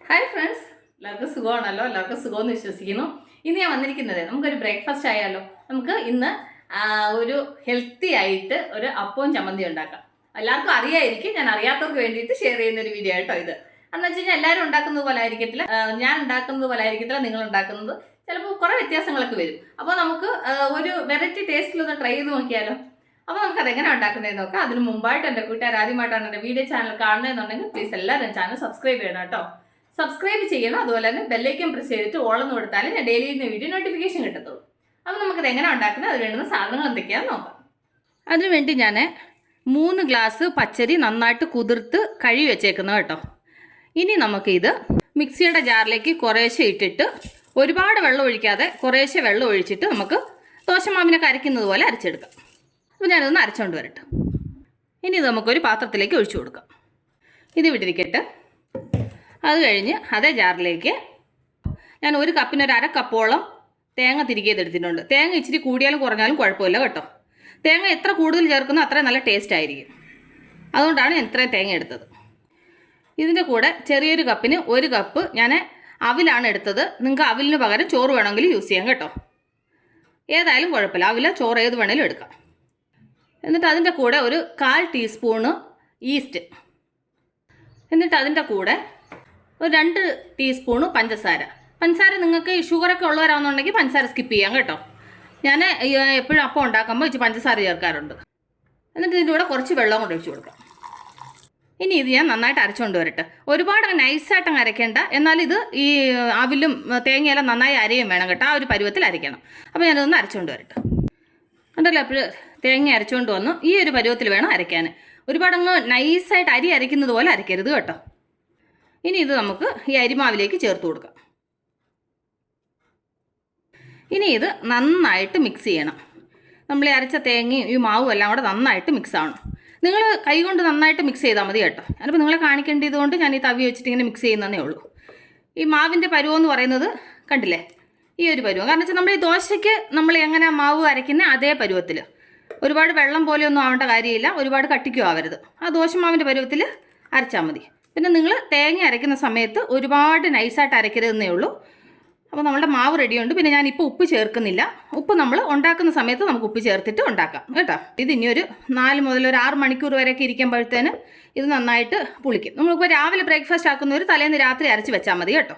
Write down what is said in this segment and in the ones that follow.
Hi friends, എല്ലാവർക്കും സുഖമാണല്ലോ. എല്ലാവർക്കും സുഖമെന്ന് വിശ്വസിക്കുന്നു. ഇന്ന് ഞാൻ വന്നിരിക്കുന്നത് നമുക്കൊരു ബ്രേക്ക്ഫാസ്റ്റ് ആയാലോ. നമുക്ക് ഇന്ന് ഒരു ഹെൽത്തി ആയിട്ട് ഒരു അപ്പവും ചമ്മന്തി ഉണ്ടാക്കാം. എല്ലാവർക്കും അറിയായിരിക്കും, ഞാൻ അറിയാത്തവർക്ക് വേണ്ടിയിട്ട് ഷെയർ ചെയ്യുന്ന ഒരു വീഡിയോ ആയിട്ടോ ഇത്. എന്ന് വെച്ച് കഴിഞ്ഞാൽ എല്ലാവരും ഉണ്ടാക്കുന്നത് പോലെ ആയിരിക്കത്തില്ല, ഞാൻ ഉണ്ടാക്കുന്നത് പോലെ ആയിരിക്കത്തില്ല നിങ്ങൾ ഉണ്ടാക്കുന്നത്. ചിലപ്പോൾ കുറേ വ്യത്യാസങ്ങളൊക്കെ വരും. അപ്പോൾ നമുക്ക് ഒരു വെറൈറ്റി ടേസ്റ്റിലൊന്ന് ട്രൈ ചെയ്ത് നോക്കിയാലോ. അപ്പോൾ നമുക്കത് എങ്ങനെ ഉണ്ടാക്കുന്നതെന്ന് നോക്കാം. അതിന് മുമ്പായിട്ട് എൻ്റെ കൂട്ടുകാർ ആദ്യമായിട്ടാണ് എൻ്റെ വീഡിയോ ചാനൽ കാണുന്നതെന്നുണ്ടെങ്കിൽ പ്ലീസ് എല്ലാവരും ചാനൽ സബ്സ്ക്രൈബ് ചെയ്യണം കേട്ടോ. സബ്സ്ക്രൈബ് ചെയ്യണം. അതുപോലെ തന്നെ ബെല്ലൈക്കൻ പ്രസ് ചെയ്തിട്ട് ഓളെന്ന് കൊടുത്താൽ ഞാൻ ഡെയിലി ചെയ്യുന്ന വീഡിയോ നോട്ടിഫിക്കേഷൻ കിട്ടത്തുള്ളൂ. അപ്പോൾ നമുക്കത് എങ്ങനെ ഉണ്ടാക്കുന്നത്, അത് വേണ്ടുന്ന സാധനങ്ങൾ എന്തൊക്കെയാണെന്ന് നോക്കാം. അതിനുവേണ്ടി ഞാൻ 3 ഗ്ലാസ് പച്ചരി നന്നായിട്ട് കുതിർത്ത് കഴുകി വെച്ചേക്കുന്നത് കേട്ടോ. ഇനി നമുക്കിത് മിക്സിയുടെ ജാറിലേക്ക് കുറേശ്ശെ ഇട്ടിട്ട് ഒരുപാട് വെള്ളം ഒഴിക്കാതെ കുറേശ്ശെ വെള്ളം ഒഴിച്ചിട്ട് നമുക്ക് ദോശമാവിനൊക്കെ അരയ്ക്കുന്നത് പോലെ അരച്ചെടുക്കാം. അപ്പോൾ ഞാനിതൊന്ന് അരച്ചുകൊണ്ട് വരട്ടെ. ഇനി ഇത് നമുക്കൊരു പാത്രത്തിലേക്ക് ഒഴിച്ചു കൊടുക്കാം. ഇത് വിട്ടിരിക്കട്ടെ. അത് കഴിഞ്ഞ് അതേ ജാറിലേക്ക് ഞാൻ ഒരു കപ്പിന് ഒരു 1/2 കപ്പോളം തേങ്ങ തിരികെടുത്തിട്ടുണ്ട്. തേങ്ങ ഇച്ചിരി കൂടിയാലും കുറഞ്ഞാലും കുഴപ്പമില്ല കേട്ടോ. തേങ്ങ എത്ര കൂടുതൽ ചേർക്കുന്നോ അത്രയും നല്ല ടേസ്റ്റ് ആയിരിക്കും. അതുകൊണ്ടാണ് ഞാൻ ഇത്രയും തേങ്ങ എടുത്തത്. ഇതിൻ്റെ കൂടെ ചെറിയൊരു കപ്പിന് 1 കപ്പ് ഞാൻ അവിലാണ് എടുത്തത്. നിങ്ങൾക്ക് അവിലിന് പകരം ചോറ് വേണമെങ്കിൽ യൂസ് ചെയ്യാം കേട്ടോ. ഏതായാലും കുഴപ്പമില്ല, അവില ചോറ് ഏത് വേണമെങ്കിലും എടുക്കാം. എന്നിട്ട് അതിൻ്റെ കൂടെ ഒരു 1/4 ടീസ്പൂണ് ഈസ്റ്റ്, എന്നിട്ട് അതിൻ്റെ കൂടെ ഒരു 2 ടീസ്പൂണ് പഞ്ചസാര. നിങ്ങൾക്ക് ഷുഗറൊക്കെ ഉള്ളവരാണെന്നുണ്ടെങ്കിൽ പഞ്ചസാര സ്കിപ്പ് ചെയ്യാം കേട്ടോ. ഞാൻ എപ്പോഴും അപ്പം ഉണ്ടാക്കുമ്പോൾ ഇച്ചിരി പഞ്ചസാര ചേർക്കാറുണ്ട്. എന്നിട്ട് ഇതിൻ്റെ കൂടെ കുറച്ച് വെള്ളം കൊണ്ട് ഒഴിച്ച് കൊടുക്കാം. ഇനി ഇത് ഞാൻ നന്നായിട്ട് അരച്ചുകൊണ്ട് വരട്ടെ. ഒരുപാട് നൈസായിട്ടങ്ങ് അരയ്ക്കേണ്ട, എന്നാൽ ഇത് ഈ അവിലും തേങ്ങയെല്ലാം നന്നായി അരയും വേണം കേട്ടോ. ആ ഒരു പരുവത്തിൽ അരയ്ക്കണം. അപ്പോൾ ഞാനിതൊന്ന് അരച്ചുകൊണ്ട് വരട്ടെ. ഉണ്ടല്ലോ, അപ്പോൾ തേങ്ങ അരച്ചുകൊണ്ട് വന്നു. ഈ ഒരു പരുവത്തിൽ വേണം അരയ്ക്കാൻ. ഒരുപാടങ്ങ് നൈസായിട്ട് അരി അരയ്ക്കുന്നത് പോലെ അരയ്ക്കരുത് കേട്ടോ. ഇനി ഇത് നമുക്ക് ഈ അരിമാവിലേക്ക് ചേർത്ത് കൊടുക്കാം. ഇനി ഇത് നന്നായിട്ട് മിക്സ് ചെയ്യണം. നമ്മൾ അരച്ച തേങ്ങയും ഈ മാവും എല്ലാം കൂടെ നന്നായിട്ട് മിക്സ് ആവണം. നിങ്ങൾ കൈ കൊണ്ട് നന്നായിട്ട് മിക്സ് ചെയ്താൽ മതി കേട്ടോ. ഞാനിപ്പോൾ നിങ്ങളെ കാണിക്കേണ്ടതുകൊണ്ട് ഞാൻ ഈ തവി വെച്ചിട്ട് ഇങ്ങനെ മിക്സ് ചെയ്യുന്നതേ ഉള്ളൂ. ഈ മാവിൻ്റെ പരുവം എന്ന് പറയുന്നത് കണ്ടില്ലേ, ഈ ഒരു പരുവം. കാരണം വെച്ചാൽ നമ്മൾ ഈ ദോശയ്ക്ക് നമ്മൾ എങ്ങനെ മാവ് അരയ്ക്കുന്ന അതേ പരുവത്തിൽ. ഒരുപാട് വെള്ളം പോലെയൊന്നും ആവേണ്ട കാര്യമില്ല, ഒരുപാട് കട്ടിക്കും ആവരുത്. ആ ദോശമാവിൻ്റെ പരുവത്തിൽ അരച്ചാൽ മതി. പിന്നെ നിങ്ങൾ തേങ്ങ അരയ്ക്കുന്ന സമയത്ത് ഒരുപാട് നൈസായിട്ട് അരയ്ക്കരുതെന്നേ ഉള്ളൂ. അപ്പോൾ നമ്മുടെ മാവ് റെഡിയുണ്ട്. പിന്നെ ഞാനിപ്പോൾ ഉപ്പ് ചേർക്കുന്നില്ല. ഉപ്പ് നമ്മൾ ഉണ്ടാക്കുന്ന സമയത്ത് നമുക്ക് ഉപ്പ് ചേർത്തിട്ട് ഉണ്ടാക്കാം കേട്ടോ. ഇത് ഇനി ഒരു 4 മുതൽ ഒരു 6 മണിക്കൂർ വരെയൊക്കെ ഇരിക്കുമ്പോഴത്തേന് ഇത് നന്നായിട്ട് പുളിക്കും. നമ്മളിപ്പോൾ രാവിലെ ബ്രേക്ക്ഫാസ്റ്റ് ആക്കുന്നവർ തലേന്ന് രാത്രി അരച്ച് വെച്ചാൽ മതി കേട്ടോ.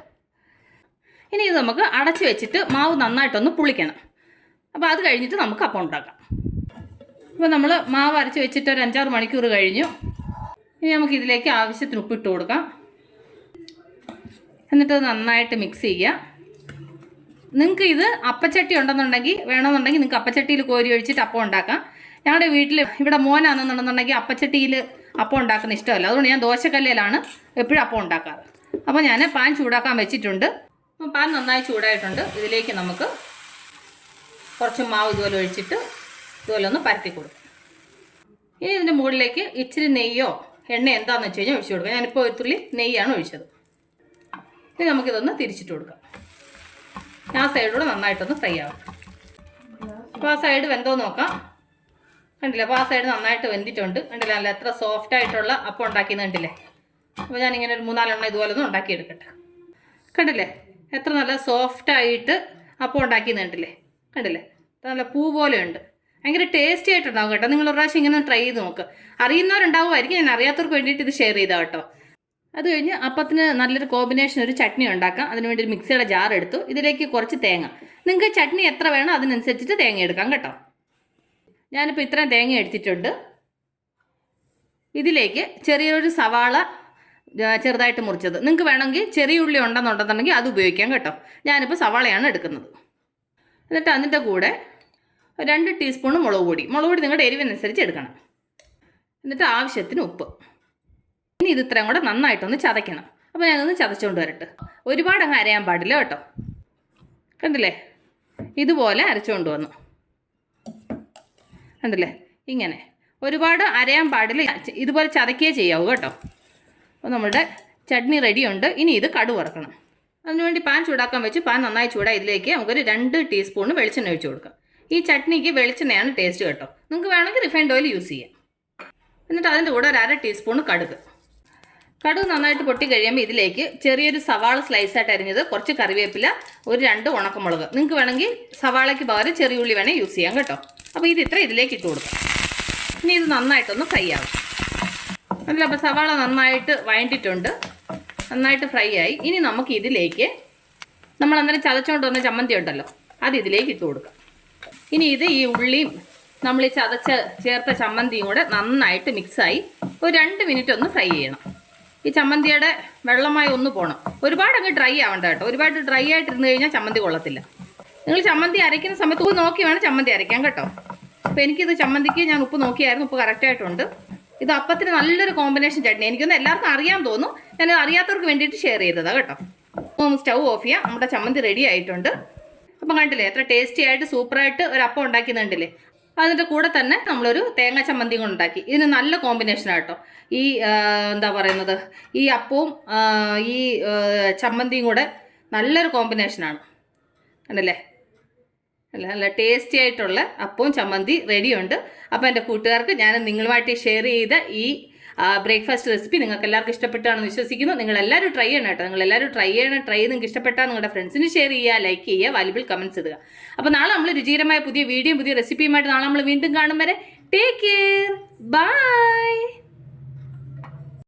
ഇനി ഇത് നമുക്ക് അടച്ച് വെച്ചിട്ട് മാവ് നന്നായിട്ടൊന്ന് പുളിക്കണം. അപ്പോൾ അത് കഴിഞ്ഞിട്ട് നമുക്ക് അപ്പം ഉണ്ടാക്കാം. അപ്പോൾ നമ്മൾ മാവ് അരച്ച് വെച്ചിട്ട് ഒരു 5-6 മണിക്കൂർ കഴിഞ്ഞു. ഇനി നമുക്ക് ഇതിലേക്ക് ആവശ്യത്തിന് ഉപ്പിട്ട് കൊടുക്കാം. എന്നിട്ട് നന്നായിട്ട് മിക്സ് ചെയ്യുക. നിങ്ങൾക്ക് ഇത് അപ്പച്ചട്ടി ഉണ്ടെന്നുണ്ടെങ്കിൽ വേണമെന്നുണ്ടെങ്കിൽ നിങ്ങൾക്ക് അപ്പച്ചട്ടിയിൽ കോരി ഒഴിച്ചിട്ട് അപ്പം ഉണ്ടാക്കാം. ഞങ്ങളുടെ വീട്ടിൽ ഇവിടെ മോനാണെന്നുണ്ടെന്നുണ്ടെങ്കിൽ അപ്പച്ചട്ടിയിൽ അപ്പം ഉണ്ടാക്കുന്ന ഇഷ്ടമല്ല. അതുകൊണ്ട് ഞാൻ ദോശക്കല്ലിലാണ് എപ്പോഴും അപ്പം ഉണ്ടാക്കാറ്. അപ്പോൾ ഞാൻ പാൻ ചൂടാക്കാൻ വെച്ചിട്ടുണ്ട്. അപ്പോൾ പാൻ നന്നായി ചൂടായിട്ടുണ്ട്. ഇതിലേക്ക് നമുക്ക് കുറച്ച് മാവ് ഇതുപോലെ ഒഴിച്ചിട്ട് ഇതുപോലെ ഒന്ന് പരത്തി കൊടുക്കും. ഇനി ഇതിൻ്റെ മുകളിലേക്ക് ഇച്ചിരി നെയ്യോ എണ്ണ എന്താണെന്ന് വെച്ച് കഴിഞ്ഞാൽ ഒഴിച്ചു കൊടുക്കാം. ഞാനിപ്പോൾ ഒരു തുള്ളി നെയ്യാണ് ഒഴിച്ചത്. ഇനി നമുക്കിതൊന്ന് തിരിച്ചിട്ട് കൊടുക്കാം. ആ സൈഡിലൂടെ നന്നായിട്ടൊന്ന് ഫ്രൈ ആവും. അപ്പോൾ ആ സൈഡ് വെന്തോ നോക്കാം. കണ്ടില്ലേ, അപ്പോൾ ആ സൈഡ് നന്നായിട്ട് വെന്തിട്ടുണ്ട്. കണ്ടില്ല, നല്ല എത്ര സോഫ്റ്റ് ആയിട്ടുള്ള അപ്പം ഉണ്ടാക്കിയെന്ന് കണ്ടില്ലേ. അപ്പോൾ ഞാനിങ്ങനെ ഒരു 3-4 എണ്ണം ഇതുപോലെ ഒന്ന് ഉണ്ടാക്കിയെടുക്കട്ടെ. കണ്ടില്ലേ, എത്ര നല്ല സോഫ്റ്റായിട്ട് അപ്പം ഉണ്ടാക്കിയെന്ന് കണ്ടില്ലേ. കണ്ടില്ലേ, നല്ല പൂ പോലെ ഉണ്ട്. ഭയങ്കര ടേസ്റ്റി ആയിട്ടുണ്ടാവും കേട്ടോ. നിങ്ങൾ ഒരു പ്രാവശ്യം ഇങ്ങനെ ട്രൈ ചെയ്ത് നോക്ക്. അറിയുന്നവരുണ്ടാവുമായിരിക്കും, ഞാൻ അറിയാത്തവർക്ക് വേണ്ടിയിട്ട് ഇത് ഷെയർ ചെയ്താൽ കേട്ടോ. അത് കഴിഞ്ഞ് അപ്പത്തിന് നല്ലൊരു കോമ്പിനേഷൻ ഒരു ചട്നി ഉണ്ടാക്കാം. അതിനുവേണ്ടി ഒരു മിക്സിയുടെ ജാർ എടുത്തു. ഇതിലേക്ക് കുറച്ച് തേങ്ങ, നിങ്ങൾക്ക് ചട്നി എത്ര വേണോ അതിനനുസരിച്ചിട്ട് തേങ്ങ എടുക്കാം കേട്ടോ. ഞാനിപ്പോൾ ഇത്രയും തേങ്ങ എടുത്തിട്ടുണ്ട്. ഇതിലേക്ക് ചെറിയൊരു സവാള ചെറുതായിട്ട് മുറിച്ചത്, നിങ്ങൾക്ക് വേണമെങ്കിൽ ചെറിയ ഉള്ളി ഉണ്ടെന്നുണ്ടെന്നുണ്ടെങ്കിൽ അത് ഉപയോഗിക്കാം കേട്ടോ. ഞാനിപ്പോൾ സവാളയാണ് എടുക്കുന്നത്. എന്നിട്ട് അതിൻ്റെ കൂടെ 2 ടീസ്പൂണ് മുളക് പൊടി നിങ്ങളുടെ എരിവിനനുസരിച്ച് എടുക്കണം. എന്നിട്ട് ആവശ്യത്തിന് ഉപ്പ്. ഇനി ഇത് ഇത്രയും കൂടെ നന്നായിട്ടൊന്ന് ചതയ്ക്കണം. അപ്പോൾ ഞാനൊന്ന് ചതച്ചുകൊണ്ട് വരട്ടെ. ഒരുപാട് അങ്ങ് അരയാൻ പാടില്ല കേട്ടോ. കണ്ടില്ലേ, ഇതുപോലെ അരച്ചുകൊണ്ട് വന്നു. കണ്ടില്ലേ, ഇങ്ങനെ ഒരുപാട് അരയാൻ പാടില്ല, ഇതുപോലെ ചതയ്ക്കുകയേ ചെയ്യാവൂ കേട്ടോ. അപ്പോൾ നമ്മുടെ ചട്നി റെഡിയുണ്ട്. ഇനി ഇത് കടുക് വറക്കണം. അതിനുവേണ്ടി പാൻ ചൂടാക്കാൻ വെച്ച് പാൻ നന്നായി ചൂടായി ഇതിലേക്ക് നമുക്കൊരു 2 ടീസ്പൂണ് വെളിച്ചെണ്ണ ഒഴിച്ച് കൊടുക്കാം. ഈ ചട്നിക്ക് വെളിച്ചെണ്ണയാണ് ടേസ്റ്റ് കേട്ടോ. നിങ്ങൾക്ക് വേണമെങ്കിൽ റിഫൈൻഡ് ഓയിൽ യൂസ് ചെയ്യാം. എന്നിട്ട് അതിൻ്റെ കൂടെ ഒരു 1/2 ടീസ്പൂൺ കടുക്. കടുക് നന്നായിട്ട് പൊട്ടി കഴിയുമ്പോൾ ഇതിലേക്ക് ചെറിയൊരു സവാള സ്ലൈസായിട്ട് അരിഞ്ഞത്, കുറച്ച് കറിവേപ്പില, ഒരു 2 ഉണക്കമുളക്. നിങ്ങൾക്ക് വേണമെങ്കിൽ സവാളയ്ക്ക് പകരം ചെറിയ ഉള്ളി വേണേൽ യൂസ് ചെയ്യാം കേട്ടോ. അപ്പോൾ ഇതിലേക്ക് ഇട്ട് കൊടുക്കാം. ഇനി ഇത് നന്നായിട്ടൊന്ന് ഫ്രൈ ആവും. അല്ല, അപ്പോൾ സവാള നന്നായിട്ട് വഴണ്ടിട്ടുണ്ട്, നന്നായിട്ട് ഫ്രൈ ആയി. ഇനി നമുക്ക് ഇതിലേക്ക് നമ്മൾ അന്നേരം ചതച്ചുകൊണ്ട് വന്ന ചമ്മന്തി ഉണ്ടല്ലോ, അത് ഇതിലേക്ക് ഇട്ട് കൊടുക്കാം. ഇനി ഈ ഉള്ളിയും നമ്മൾ ഈ ചേർത്ത ചമ്മന്തിയും കൂടെ നന്നായിട്ട് മിക്സായി ഒരു 2 മിനിറ്റ് ഒന്ന് ഫ്രൈ ചെയ്യണം. ഈ ചമ്മന്തിയുടെ വെള്ളമായി ഒന്ന് പോകണം. ഒരുപാട് അങ്ങ് ഡ്രൈ ആവണ്ട കേട്ടോ. ഒരുപാട് ഡ്രൈ ആയിട്ടിരുന്ന് കഴിഞ്ഞാൽ ചമ്മന്തി കൊള്ളത്തില്ല. നിങ്ങൾ ചമ്മന്തി അരയ്ക്കുന്ന സമയത്ത് ഉപ്പ് നോക്കി വേണം ചമ്മന്തി അരയ്ക്കാം കേട്ടോ. അപ്പോൾ എനിക്കിത് ചമ്മന്തിക്ക് ഞാൻ ഉപ്പ് നോക്കിയായിരുന്നു, ഉപ്പ് കറക്റ്റായിട്ടുണ്ട്. ഇത് അപ്പത്തിന് നല്ലൊരു കോമ്പിനേഷൻ ചട്നി. എനിക്കൊന്ന് എല്ലാവർക്കും അറിയാൻ തോന്നും, ഞാൻ അറിയാത്തവർക്ക് വേണ്ടിയിട്ട് ഷെയർ ചെയ്തതാണ് കേട്ടോ. സ്റ്റൗ ഓഫ് ചെയ്യാം. നമ്മുടെ ചമ്മന്തി റെഡി ആയിട്ടുണ്ട്. അപ്പം കണ്ടില്ലേ എത്ര ടേസ്റ്റി ആയിട്ട് സൂപ്പറായിട്ട് ഒരു അപ്പം ഉണ്ടാക്കിയെന്നുണ്ടല്ലേ. അതിൻ്റെ കൂടെ തന്നെ നമ്മളൊരു തേങ്ങ ചമ്മന്തി കൊണ്ടുണ്ടാക്കി. ഇതിന് നല്ല കോമ്പിനേഷനാണ് കേട്ടോ. എന്താ പറയുന്നത്, ഈ അപ്പവും ഈ ചമ്മന്തിയും കൂടെ നല്ലൊരു കോമ്പിനേഷനാണ്. കണ്ടല്ലേ, നല്ല ടേസ്റ്റി ആയിട്ടുള്ള അപ്പവും ചമ്മന്തി റെഡിയുണ്ട്. അപ്പോൾ എൻ്റെ കൂട്ടുകാർക്ക് ഞാൻ നിങ്ങളുമായിട്ട് ഷെയർ ചെയ്ത ഈ ബ്രേക്ക്ഫാസ്റ്റ് റെസിപ്പി നിങ്ങൾക്ക് എല്ലാവർക്കും ഇഷ്ടപ്പെട്ടാണെന്ന് വിശ്വസിക്കുന്നു. നിങ്ങളെല്ലാവരും ട്രൈ ചെയ്യണം കേട്ടോ. നിങ്ങളെല്ലാവരും ട്രൈ ചെയ്ത് നിങ്ങൾക്ക് ഇഷ്ടപ്പെട്ടാൽ നിങ്ങളുടെ ഫ്രണ്ട്സിന് ഷെയർ ചെയ്യുക, ലൈക്ക് ചെയ്യുക, വാല്യുബിൾ കമൻറ്റ്സ് ഇടുക. അപ്പോൾ നാളെ നമ്മൾ രുചികരമായ പുതിയ വീഡിയോയും പുതിയ റെസിപ്പിയുമായിട്ട് നാളെ നമ്മൾ വീണ്ടും കാണും വരെ ടേക്ക് കെയർ, ബൈ.